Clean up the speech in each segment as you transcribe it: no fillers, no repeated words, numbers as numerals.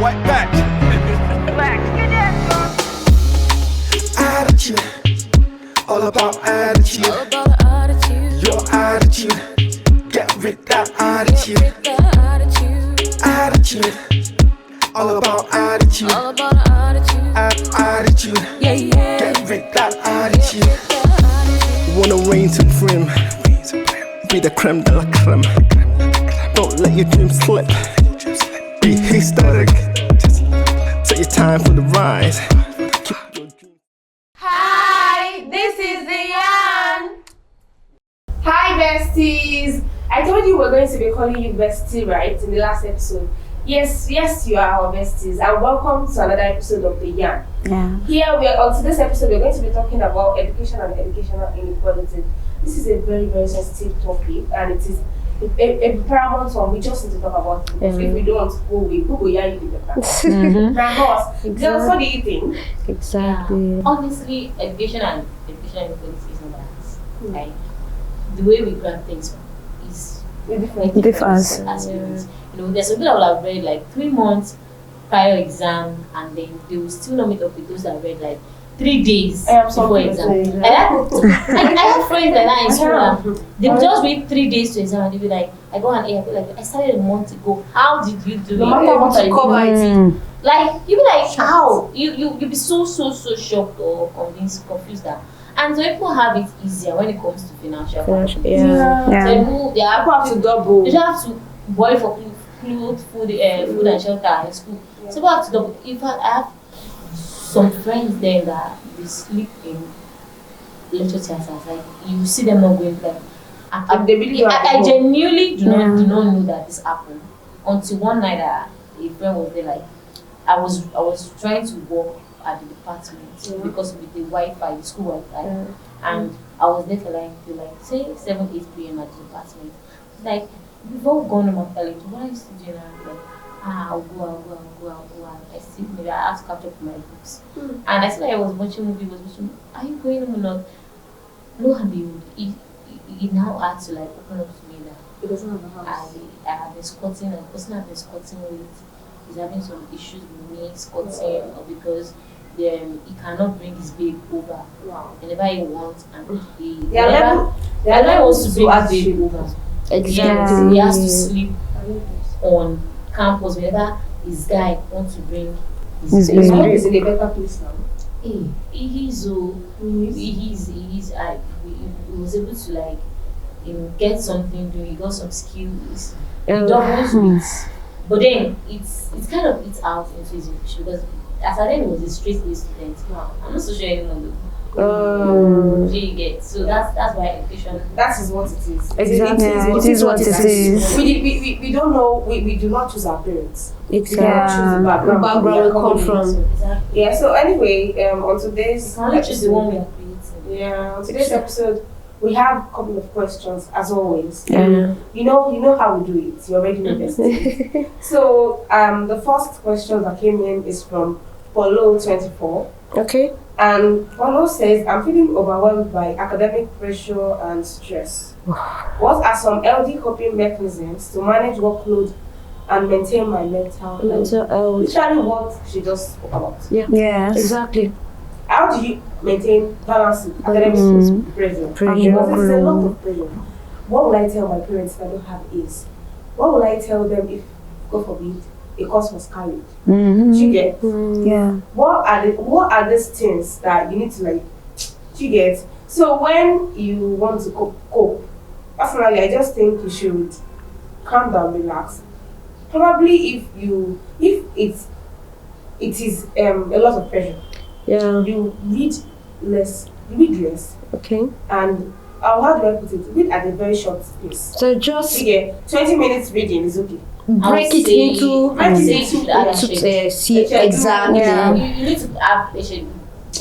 White back. Attitude, all about attitude. Your attitude, get rid that attitude. Attitude, all about attitude. Attitude, get rid that attitude. Wanna reign supreme, be the creme de la creme. Don't let your dreams slip. Be historic. Take your time for the rise. Hi, this is Ian. Hi, besties. I told you we're going to be calling you bestie, right? In the last episode. Yes, you are our besties. And welcome to another episode of The Yarn. Yeah. Here, on today's episode, we're going to be talking about education and educational inequality. This is a very, very sensitive topic, and it is a paramount one. We just need to talk about it. Because if we don't, who will yarn you the better? Girls, what do you think? Exactly. Yeah. Honestly, education and educational inequality is not balanced. Like, the way we grab things is Differs. as parents. You know, there's some people that will have read like 3 months prior exam, and then they will still not meet up with those that read like 3 days before exam. And I have friends like that in school. They will just wait 3 days to exam, and they'll be like, I go and I feel like I started a month ago. How did you do it? No matter what you cover it. Like, you be like, how? You be so shocked or confused that. And so people have it easier when it comes to financial. Yeah. So people, they People have to double. don't have to boil for clothes, food and shelter in school. So people have to double. In fact, I have some friends there that they sleep in lecture theaters. Like, you see them not going like. I genuinely do not know that this happened until one night a friend was there. Like, I was trying to work at the department because with the Wi-Fi, the school Wi-Fi, and I was there for like say 7-8 p.m. at the department. Like, before going home after lecture, what I used to do now, like, I'll go. I still maybe I have to catch up with my books. And I said I was watching movie. Are you going home or not? Lo and behold, he now had to like open up to me that He doesn't have a house. I have been squatting, and the person I've been squatting with is having some issues with me squatting, or because he cannot bring his babe over whenever he wants, and whenever he wants to bring his babe over. Exactly. He has to sleep on campus whenever his guy wants to bring his babe. His mom is in a better place now. He was able to like get something doing. He got some skills. He doubles with, but then it's kind of eats out into his English because as I then he was a straight A student. I'm not so sure anymore though. You get so that's why education. That is what it is. Exactly. It is what it is. We don't know. We do not choose our parents. Exactly. We cannot choose the background we come from. Exactly. Yeah. So anyway, on today's You can only choose the one we are creating. Yeah. On today's episode, we have a couple of questions as always. Yeah. You know how we do it. You already know this. So the first question that came in is from Paulo24. Okay. And Paulo says, I'm feeling overwhelmed by academic pressure and stress. What are some healthy coping mechanisms to manage workload and maintain my mental health? Literally what she just spoke about. Yeah. Yes. Exactly. How do you maintain balance with academic pressure? Because it's a lot of pressure. What will I tell my parents if I don't have A's? What will I tell them if, God forbid, a course was carried? Do you get? Yeah. What are these things that you need to like? Do you get? So when you want to cope, personally, I just think you should calm down, relax. Probably if it is a lot of pressure. Yeah. You read less. Okay. And how do I put it? Read at a very short space. So just 20 minutes reading is okay. break it into exactly. You need to have patient.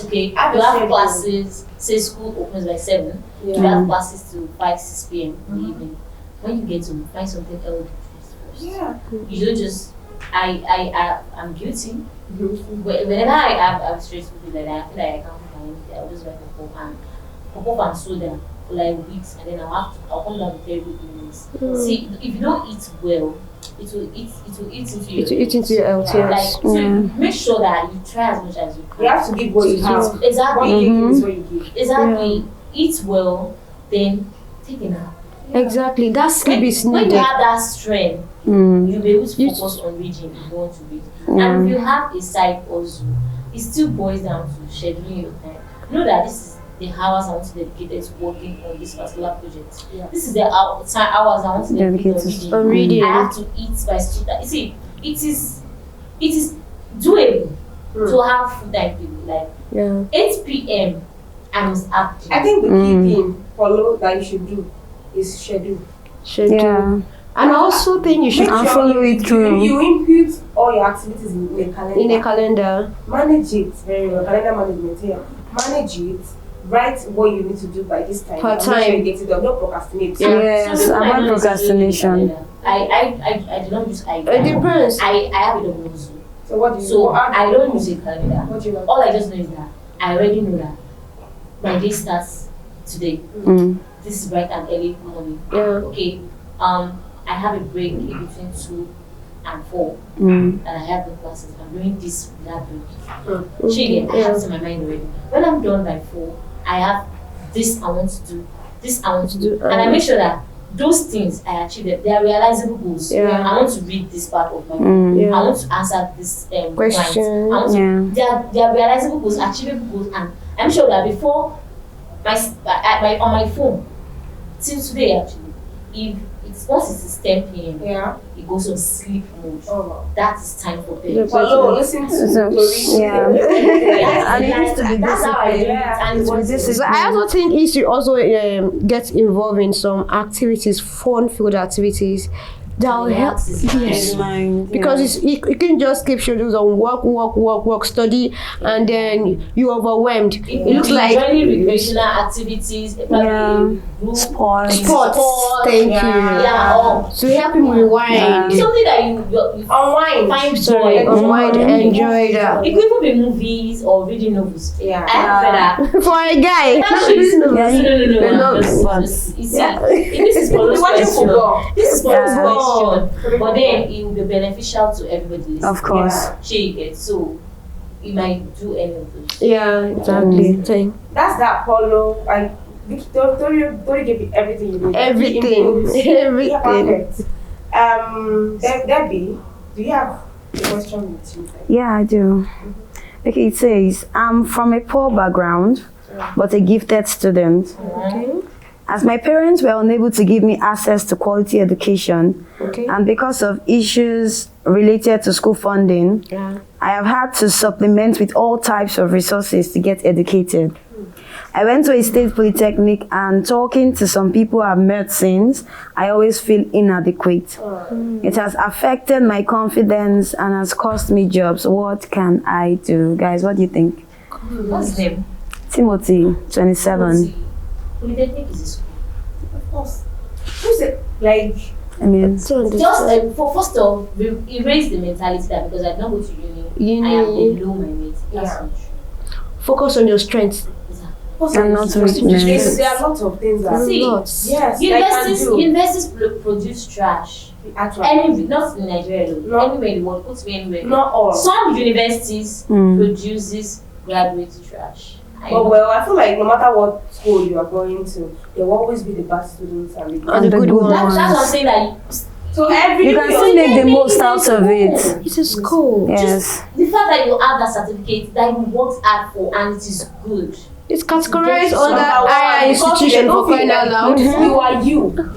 Okay, you have classes. Say school opens by 7. You have classes to 5-6 p.m. in the evening. When you get to find something else first. Yeah. You don't just. I'm guilty. Whenever I have stress with like that, I feel like I can't find anything. I'll just write pop up and soda for like weeks, and then I'll come down with terrible illness. See, if you don't eat well, eat into your health, Like, yes. so make sure that you try as much as you can. You have to give what you have. Exactly. What you give is what you give. Exactly. Eat well, then take a nap. Exactly. That sleep is When needed. you have that strength, you'll be able to focus on reading if you want to read. And if you have a side also, it still boils down to scheduling your time. Know that this is the hours I want to dedicate to working on this particular project. This is the hours I want to dedicate On reading. I have to eat by student. You see, it is doable to have food time people. Like 8 p.m. I must act. I think the key thing follow that you should do is schedule. Yeah. And I also think you should follow it through. You input all your activities in a calendar. In a calendar. Manage it very well. Calendar management here. Manage it. Write what you need to do by this time. Per And time. make sure you get it done. Don't procrastinate. Yes, Some people about might not procrastination. use I do not use It depends. I have it on Zoom. So what do you So what I don't use a calendar. What do you like? All I just know is that I already know that my day starts today. This is bright and early morning. Yeah. Okay. I have a break in between 2 and 4. And I have the classes. I'm doing this without break. I have it in my mind already. When I'm done by 4, I have this I want to do, this I want to do. And I make sure that those things I achieve them. They are realizable goals. Yeah. I want to read this part of my book. Yeah. I want to answer this Question. They are realizable goals, achievable goals, and I'm sure that before on my phone, till today actually, if it's once it's 10 p.m. It goes on sleep mode. That is time for bed. Follow, listen to stories. And it needs to be That's how I do it. Yeah. And it's So I also think you should also get involved in some activities, fun-filled activities that will help. Yes. Because you can just keep schedules on work, study, and then you're overwhelmed. It looks like joining recreational activities, probably group Sports. Thank you. Yeah, To help him rewind. something that you Unwind. find Sorry, joy. unwind, enjoy that. It could even be movies or reading novels. Yeah. I have that. For a guy. No. No. You see, this is for You're watching football. This is for Yeah. but then it will be beneficial to everybody listening. Of course. So you might do any of those. Yeah, exactly. That's that Paulo. And don't give you everything you need. Everything. Yeah, Everything. perfect. Debbie, do you have a question with you? Yeah, I do. Okay, it says, I'm from a poor background, but a gifted student. Okay. As my parents were unable to give me access to quality education, and because of issues related to school funding, I have had to supplement with all types of resources to get educated. I went to a state polytechnic, and talking to some people I've met since, I always feel inadequate. It has affected my confidence and has cost me jobs. What can I do? Guys, what do you think? What's the name? Timothy, 27. Polytechnic is a school. Of course. Who's it? Like, I mean, Just for first of all, erase the mentality that because I don't go to uni, I am below my mate. That's not true. Focus on your strengths. I'm not weakness. there are a lot of things that. See, Yes, universities produce trash. Actually, Not in Nigeria alone. Anywhere in the world, put me anywhere. not all. Some universities produces graduate trash. But well, I feel like no matter what school you are going to, there will always be the bad students and the And the good ones. That's what I'm saying. That So every You can still make the most out of it. It's a school. Yes. the fact that you have that certificate that you worked hard for and it is good. It's categorized Number under one, higher be institution confident. for crying out loud. You are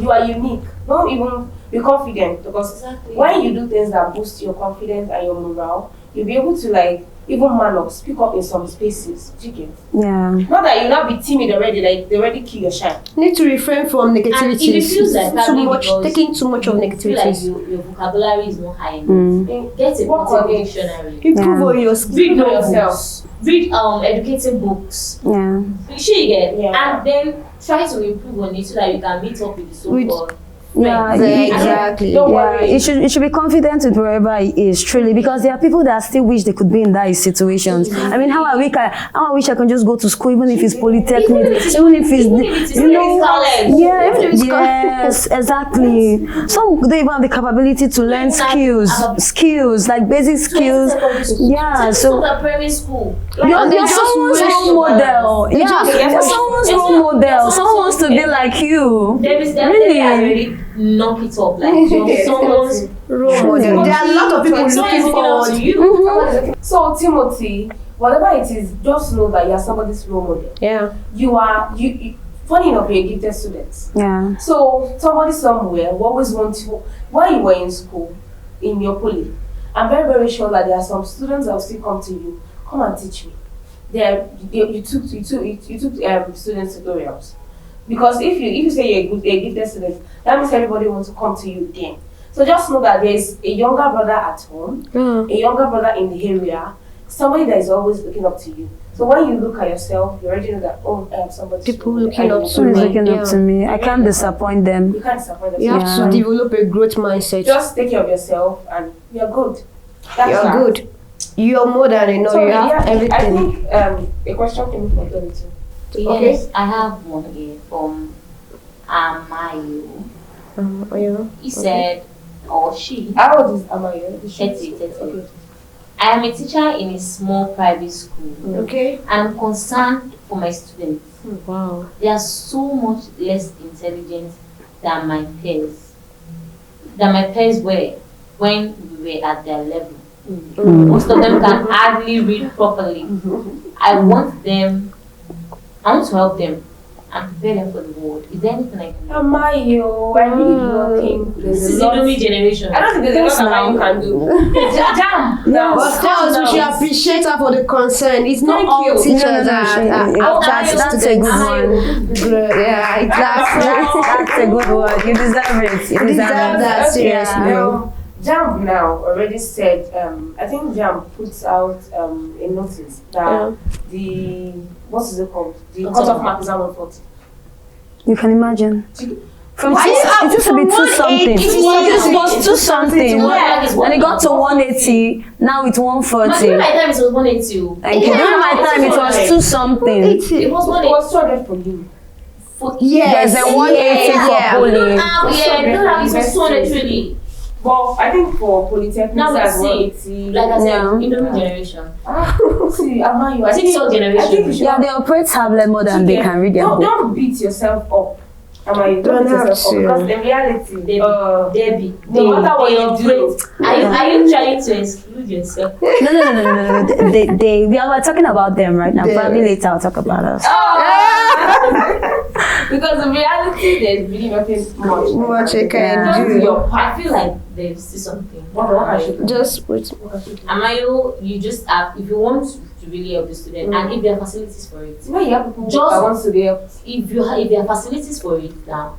you are unique. Don't even be confident because when you do things that boost your confidence and your morale, you'll be able to like even man up, speak up in some spaces. Do you get? Yeah. Not that you'll not be timid already, like they already kill your shine. Need to refrain from negativity. And if it feels like too probably much, because taking too much of you feel like negativity. your vocabulary is not high enough. Get a Work positive on it. dictionary. Improve on your skills. Read Know novels. yourself. Read educating books. Yeah. You should get Yeah. and then try to improve on it so that you can meet up with the so-called Yeah, exactly. Don't Yeah, worry. it should be confident with wherever he is, truly, because there are people that still wish they could be in that situations. I mean, how I wish I can just go to school, even if it's polytechnic, even if it's you know, college. yeah, yes, exactly. Some don't even have the capability to learn skills like basic skills. Yeah, so the primary school. you're someone's role model. Yeah, you're someone's role model. Someone wants to be like you. Really? Already knock it up. Like someone's Role model. There are a lot of people someone's looking looking up forward. to you. So Timothy, whatever it is, just know that you are somebody's role model. Yeah. You are you funny enough, you're a gifted student. Yeah. So somebody somewhere will always want to, while you were in school, in your poly, I'm very, very sure that there are some students that will still come to you, come and teach me. You took student tutorials. Because if you say you're a gifted student, that means everybody wants to come to you then. So just know that there's a younger brother at home, a younger brother in the area, somebody that is always looking up to you. So when you look at yourself, you already know that, oh, I am somebody. People looking up to Someone's me. looking up to me. I can't disappoint them. You can't disappoint them. You have to develop a growth mindset. Just take care of yourself and you're good. That's You're that. good. You're more than enough. So You have everything. I think a question came from Tony too. Yes, I have one here from Amayo. Yeah. He said, or she, How old is Amayo? 30. Okay. I am a teacher in a small private school. Okay. And I'm concerned for my students. Wow. They are so much less intelligent than my peers. Were when we were at their level. Most of them can hardly read properly. I want to help them and prepare them for the world. Is there anything I can do? Amayo, I really don't think This is there's a lot. Indomie generation. I don't think there's a lot Amayo can do. Jam! Yeah, But still, we should appreciate her for the concern. It's not all you. teachers No, that's a good one. Good. Yeah, exactly. That's a good one. You deserve it. You deserve that, seriously. Yeah. Jam now already said, I think Jam puts out a notice that the, what is it called? The cutoff mark is at 140. You can imagine. From Why two, is it used to be 2 something. It was 2 something. And it got to 180. Now it's 140. During my time it was 180. Thank you. During my time it was 2 something. It was It 180. was 200 for you. There's a 180 for We polling. don't have it was 200 really. But I think for polytechnics, Now that's let's see. 180. Like I said, Yeah. Indomie generation. See, Amayo, I think so generation. I think you should Yeah, they operate tablet more than they can read their book. don't beat yourself up. Amayo, Don't don't beat have yourself up. to. Because in reality, Debbie. no matter what you do, Are you trying to exclude yourself? No. We are talking about them right now. Probably later I'll talk about us. because in reality, there's really nothing Much I can Just do. your I part. feel like there's still something. What I should do? Just wait. Amayo, you just have, if you want to really help the student, and if there are facilities for it, You know, you have people Just- that wants to be helped. if there are facilities for it now,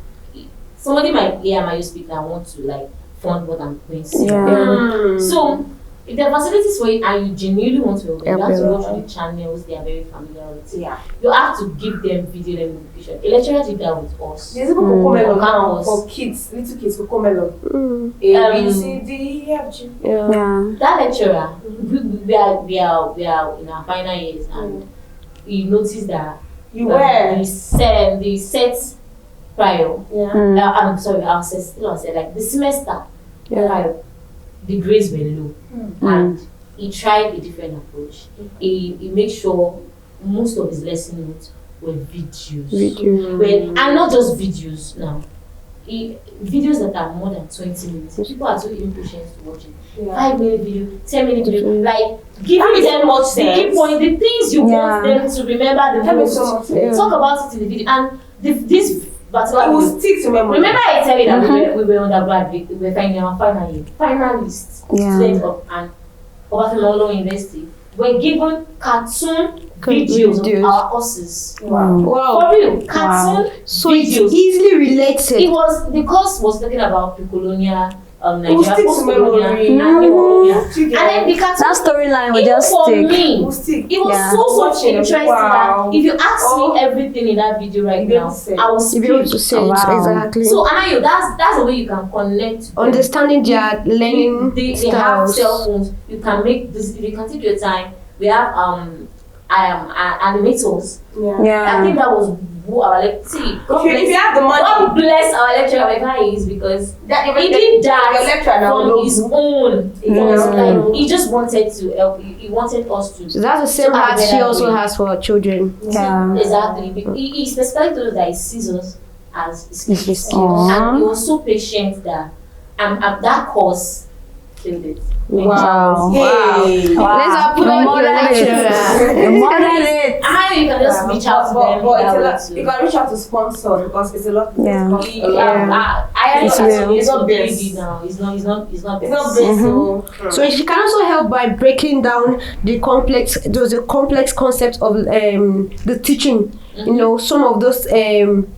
somebody might hear Amayo speak and want to like fund what I'm going to say. Yeah. So if there are facilities for it and you genuinely want to help them, you have to Help go through the channels they are very familiar with. Yeah. You have to give them video education. A lecturer did that with us. There's even Cocomelon now Campus. for kids, little kids, Cocomelon. Um, A, B, C, D, E, F, G. Yeah. Yeah. That lecturer, we are in our final years, and we noticed that You were. the set prior. Yeah. I'm sorry, I'll say like the semester prior, the grades were low, and he tried a different approach. He made sure most of his lesson notes were videos. And not just videos now. Videos that are more than 20 minutes. People are so impatient to watch it. Yeah. 5-minute video, 10-minute video, like giving them much the key point, the things you want them to remember the That makes most. so much sense. Talk about it in the video, and this It particular will video. stick to memory. Remember I tell you that we were undergraduate, we were finding our final year, finalists, Yeah. students of and Obasanjo University were given cartoon videos of our courses. Wow. For real, cartoon So it's videos. easily related. The course was talking about pre-colonial It will Nigeria, stick to post-colonial, memory. and pre-colonial. And then the cartoon, that storyline will even just for stick. me, it was Yeah. so interesting Wow. that if you ask me everything in that video right You now, don't say. I will To be able to speak. say Oh, it wow. exactly. So Anayo, that's the way you can connect to them. Understanding their learning they have styles. cell phones. You can make this. If you can take your time, we have animators. Yeah. I think that was who our see. God If you bless, have the money, God bless our lecturer wherever he is, because that he did your that lecturer now from knows his you. own. Mm. Like, he just wanted to help. He wanted us to. So that's the same to heart have she that also way. has for children. Yeah. Exactly. He specifically told us that he sees us as his kids. Aww. And he was so patient that that course killed it. Wow. Hey. Wow. Let's applaud Modern your lecturer. it. Modern it. How you can just reach out to them But it's a that lot. way too. You can reach out to sponsors because it's a lot. Yeah. I It's know real. it's not Yes. baby now. It's not It's not best. based so. So she can also help by breaking down the complex concepts of the teaching. You know, some of those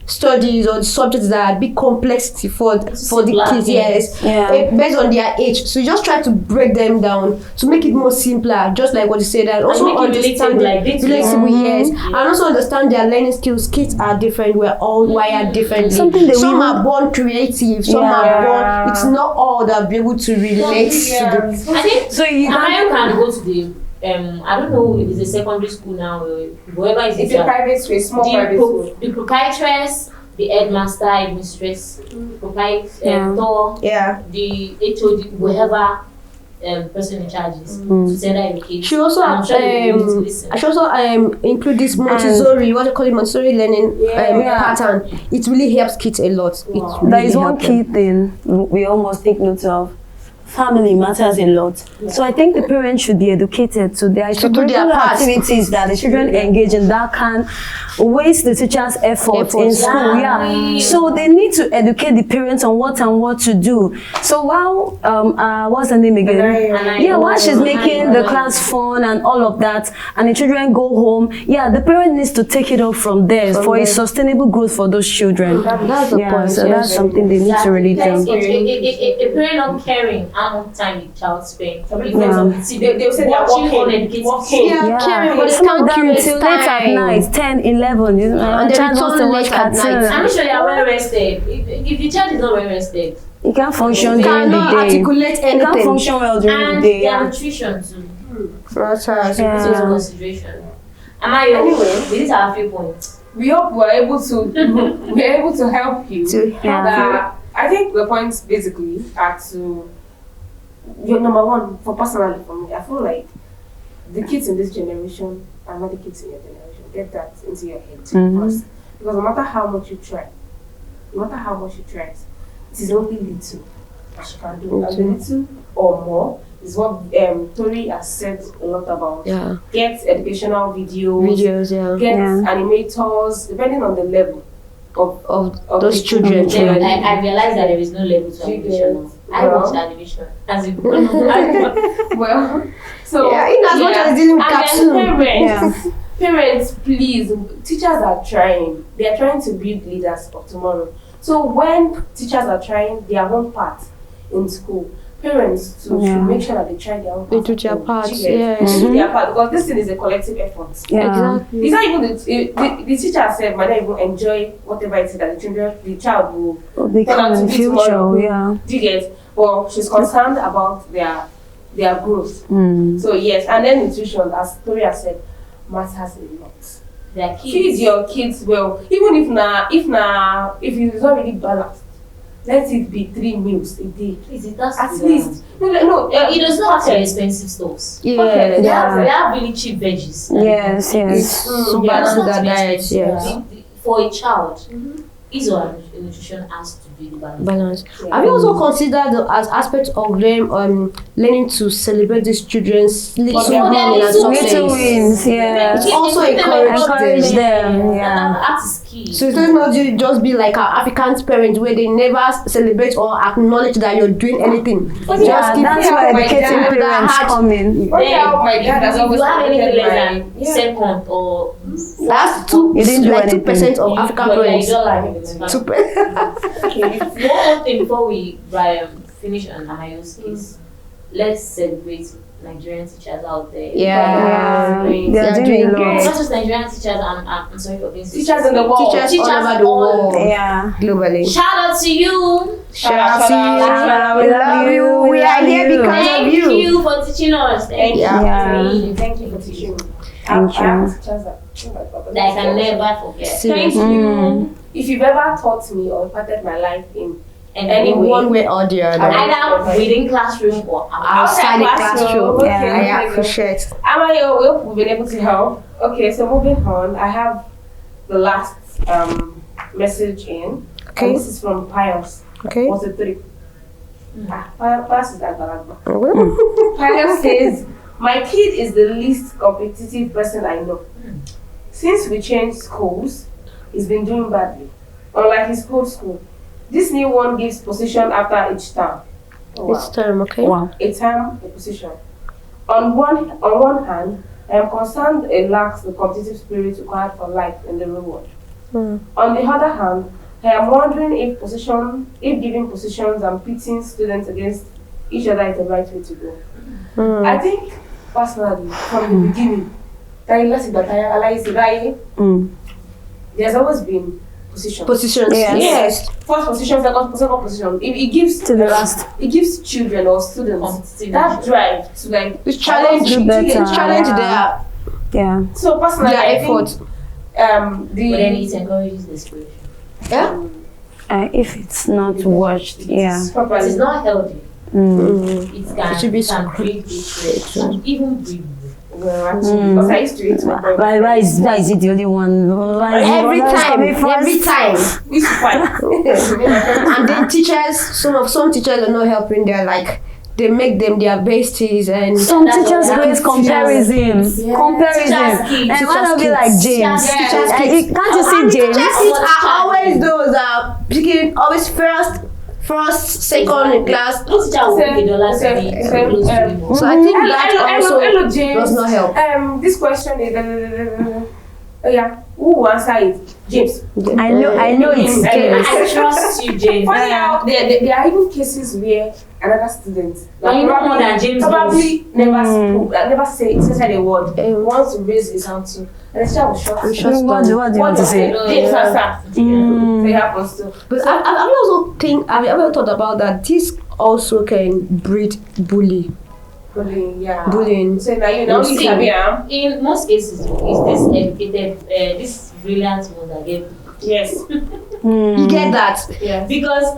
studies or the subjects that are big complexity for the kids, yes, Yeah. based on their age. So you just try to break them down to make it more simpler, just like what you said, and also make it understand relatable, like this. relatable, yes, and also understand their learning skills. Kids are different. We're all wired differently. Something that some we are born creative, some are born. It's not all that be able to relate to the. I think So you Amayo can go to the I don't know if it's a secondary school now or whoever is It's a private school, small private school. the proprietress, the headmaster, headmistress, proprietor, Yeah. the HOD, whoever person in charge is to send her your case. She also And I'm sure they will need to listen. I should also include this Montessori, what they call it, Montessori learning pattern. It really helps kids a lot. It really There is one helps key them. thing we all must take note of. Family matters a lot. So I think the parents should be educated. So there are To do their curricular part. activities that the children engage in that can waste the teacher's effort in school. Yeah. So they need to educate the parents on what to do. So while what's her name again? Yeah, while she's making the class fun and all of that, and the children go home, yeah, the parent needs to take it up from there for a sustainable growth for those children. That's the point. So that's something they need to really Like, do. a parent not caring how much time the child spends. They'll say they're walking. Yeah, caring, but they Some of can't them create till late at time. night, 10, 11. You know, And they child wants to return watch late at night. cartoons. I'm sure they are well rested. If the child is not well rested, You can't function during Cannot the day. articulate You can't anything. function well during and the day. their Yeah. nutrition too. Matters. Yeah. This is consideration. Anyway, these are a few points. We hope we're able to help you. That I think the points basically are to your number one for personally for me. I feel like the kids in this generation are not the kids in your generation. Get that into your head first, because no matter how much you try, it is only little that you can do. And the little or more is what Tori has said a lot about. Yeah. Get educational videos, yeah. get Yeah. animators, depending on the level Of of those the children. Then I realized that there is no level to animation now. I Well. watched animation as a Well, so Yeah, in as much as dealing with and cartoon. then parents, please, teachers are trying. They are trying to build leaders of tomorrow. So when teachers are trying their own part in school, parents too should make sure that they try their own They part. do their too. part, Do you get? yes. They do their part, because this thing is a collective effort. Yeah. Exactly. It's not even the teacher herself might not even enjoy whatever it is that the child will What they turn out can to in be future, tomorrow. yeah. Do you get? Well, she's concerned about their growth. Mm. So yes, and then nutrition, as Toria said, matters a lot. their Feed kids. your kids well, even if it's not really balanced. Let it be 3 meals a day. Please, it has At to be least. No. it does not have to be expensive stores. Okay. They Yeah. have really cheap veggies. Yes, yes. To Yeah. balance Not their to be diet, expensive. yes. For a child, his or her nutrition has to be the balance. Balance. Have you also considered the as aspect of them learning to celebrate these children's little For their wins and little Little success? wins, yeah. It's also encourage them, yeah. That is key. So it's not just be like our African parents where they never celebrate or acknowledge that you're doing anything. Yeah, keep that's it where up, my educating dad, parents that come in. What about my dad has if always you have anything celebrated less than second or That's You didn't do like 2% anything. of African you parents. don't like it. 2%. One more thing before we finish on Amayo's case. let's celebrate Nigerian teachers out there. Yeah. They're doing a lot. Not just Nigerian teachers, I'm sorry for being Teachers in the world. Teachers all over the world. Yeah. Globally. Shout out to you. Shout out to you. We love you. We are here because Thank of you. you for teaching us. Thank you. Yeah. Thank you for teaching me. Thank you. I have teachers that I can never forget. Thank you. If you've ever taught me or impacted my life in any In way, one way or the other. Either within classroom or Outside the classroom. Okay, I okay. appreciate. We've been able to help. Okay, so moving on, I have the last message in. Okay. And this is from Pius. Okay. What's it 3? Pius is Agbalagba. Pius says, my kid is the least competitive person I know. Since we changed schools, he's been doing badly. Unlike his old school. This new one gives position after each term. Oh, wow. It's time, okay? Wow. A term, a position. On one hand, I am concerned it lacks the competitive spirit required for life in the real world. On the other hand, I am wondering if giving positions and pitting students against each other is the right way to go. I think personally, from the beginning, there's always been positions. Positions. Yes. First position, second position. It gives To the last. It gives children or students that drive to like It's challenge. do better. It's challenge Yeah. Yeah. So personally, their I think, effort. But then it encourages desperation. Yeah. If it's not watched, yeah. properly. It's not healthy. It should be can breed hatred, even breed. Well, actually, because I used to eat my boy. Why is it the only one? Every time. It's fine. And then teachers, some teachers are not helping. They're like, they make them their besties and Some That's teachers what create happens. comparison. Teachers' Comparison. kids. And why not be like James? Teachers' Can't you see James? teachers kids are always those picking always first, second in class. No teacher will give $1 to be close to him. So I think that also hello, James. does not help. This question is who will answer it? James. I know it's James. I trust you, James. Funny how there are even cases where another student But you know more than James probably never said a word. Wants to raise his hand to, and the teacher will shut him. What do you want to say? James answer. So it happens too. But I've ever thought about that. This also can breed bullying. Bullying. So now you know See, you can in most cases, it's this educated, this brilliant ones that get yes. You get that? Yes. because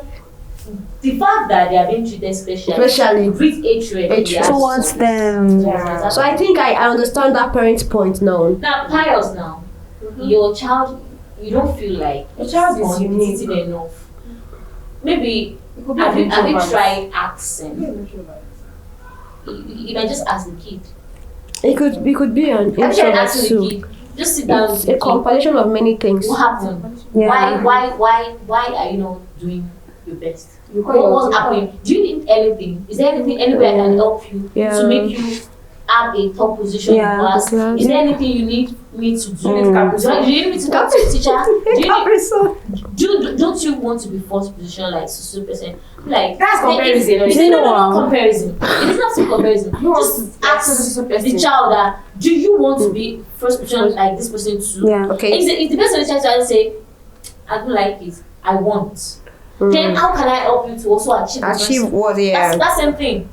the fact that they are being treated Especially. breeds hatred Towards them. Yeah. So I think I understand that parent's point now. Now, Pius, now, your child, you don't feel like Your child is competitive unique. enough. Maybe Could be have you introvert. tried asking? You might just ask the kid. It could be an Have you tried introvert asking the too. kid? Just sit down with It's the a kid. compilation of many things. What happened? Yeah. Why are you not doing your best? You call your What's teacher. happening? Do you need anything? Is there anything anywhere I can help you Yeah. to make you have a top position Yeah, in class? class. Is there anything you need me to do? Do you need me to talk to the teacher? Don't you want to be first position like so person? Like That's comparison. It's You know not what? comparison. It is not comparison. Just ask the person. child that do you want to be first position like this person too? Yeah. Okay. If the person is trying to say, I don't like it, I want. Then how can I help you to also achieve the Achieve person? what? That's the same thing.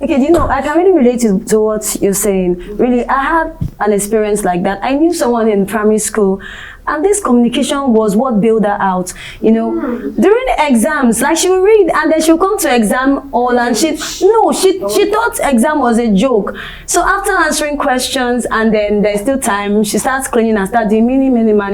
Okay, I can really relate to what you're saying. Really, I had an experience like that. I knew someone in primary school, and this communication was what bailed her out. During the exams, like she would read and then she'll come to exam hall and she thought exam was a joke. So after answering questions and then there's still time, she starts cleaning and starts doing many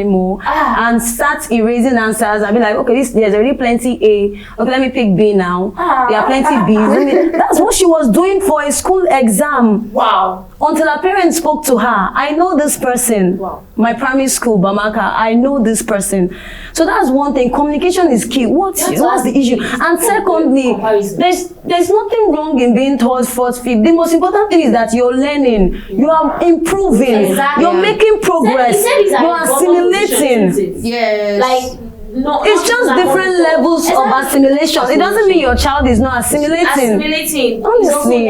more and starts erasing answers. I'll be like, okay, there's already plenty A. Okay, let me pick B now. There are plenty B's. That's what she was doing for a school exam. Wow. Until her parents spoke to her. I know this person. Wow. My primary school, Bamaka. I know this person. So that's one thing. Communication is key. What's the issue? And secondly, there's nothing wrong in being taught first, fifth. The most important thing is that you're learning. You are improving. Exactly. You're making progress. He said You're assimilating. Yes. Like It's just different levels of assimilation. It doesn't mean your child is not assimilating. Assimilating. Honestly,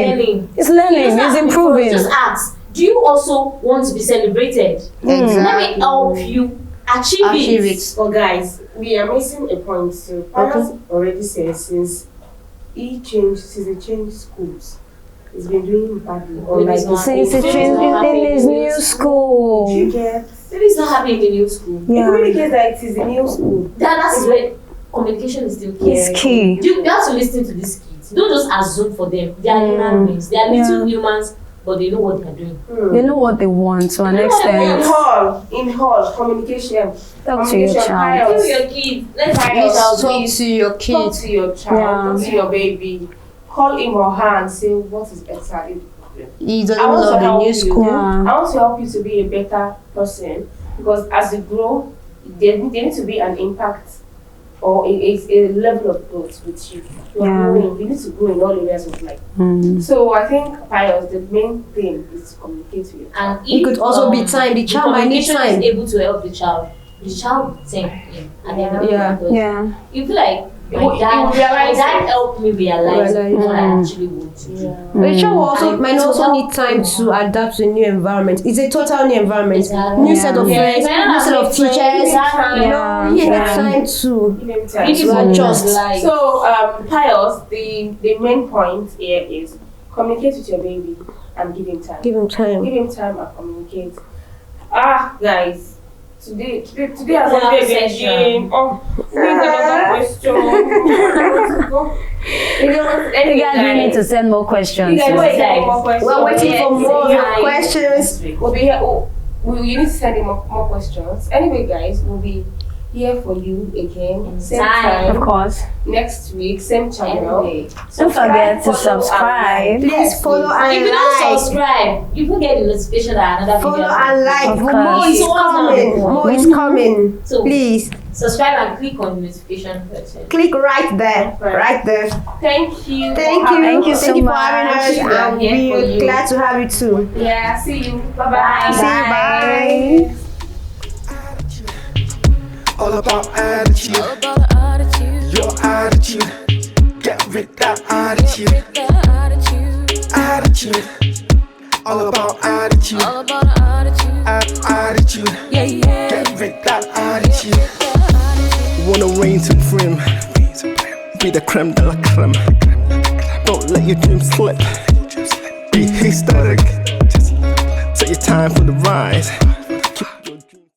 It's learning. it's improving. Just ask, do you also want to be celebrated? Exactly. Let me help you achieve it. But guys, we are missing a point too. Parents already said since he changed schools, he's been doing badly. Or like Since he changed in his new school. you get. Maybe it's not happening in the new school. It really case that it is a new school. That's where communication is still key. It's key. You have to listen to these kids. Don't just assume for them. They are human beings. They are little humans, but they know what they are doing. They know what they want to an In extent. hall, communication. Talk to your child. Talk to your kids. Let's Talk to your Talk kids. to your child. Yeah. Talk to your baby. Call him or her and say what is exactly the problem. He doesn't I want to love the help new you. school. Yeah. I want to help you to be a better person because as you grow, there need to be an impact or a level of growth with you. You are growing. You need to grow in all areas of life. So I think Pius, the main thing is to communicate with you. And It could also be time. The child might need communication time. is able to help the child will think him. And then Yeah. you feel like You my realize dad helped me realize what I actually want to do. The child also might And also to need time to adapt to a new environment. It's a total new environment. Exactly. New set of Yeah. friends, Yeah. new set of teachers. Exactly. You know, he has time to Give him time. Give to him adjust. life. So, Pius, the main point here is communicate with your baby and give him time. give him time. Give him time and communicate. Guys, today has One been a session. game. Oh, here's another question. You guys really need to send more questions. You guys Wait, send guys. more questions. We're waiting for more of your Yeah. questions. We'll be here. You need to send in more questions. Anyway, guys, we'll be here for you again. Same Of time course. next week, same channel. Anyway. Don't forget to follow, subscribe. Please follow If and you don't like. subscribe, you will get the notification that another Follow video. and like. Of More course. is coming. More is coming. So Please subscribe and click on the notification button. click right there. Right there. Thank you. Thank for you. having Thank you us. so Thank you for much. having us. We are And here for we're you. glad to have you too. Yeah, see you. Bye-bye. See you. Bye. All about attitude. Your attitude. Get rid that attitude. Attitude. All about attitude. Attitude. Get rid that attitude. Wanna reign supreme. Be the creme de la creme. Don't let your dreams slip. Be historic. Set your time for the rise.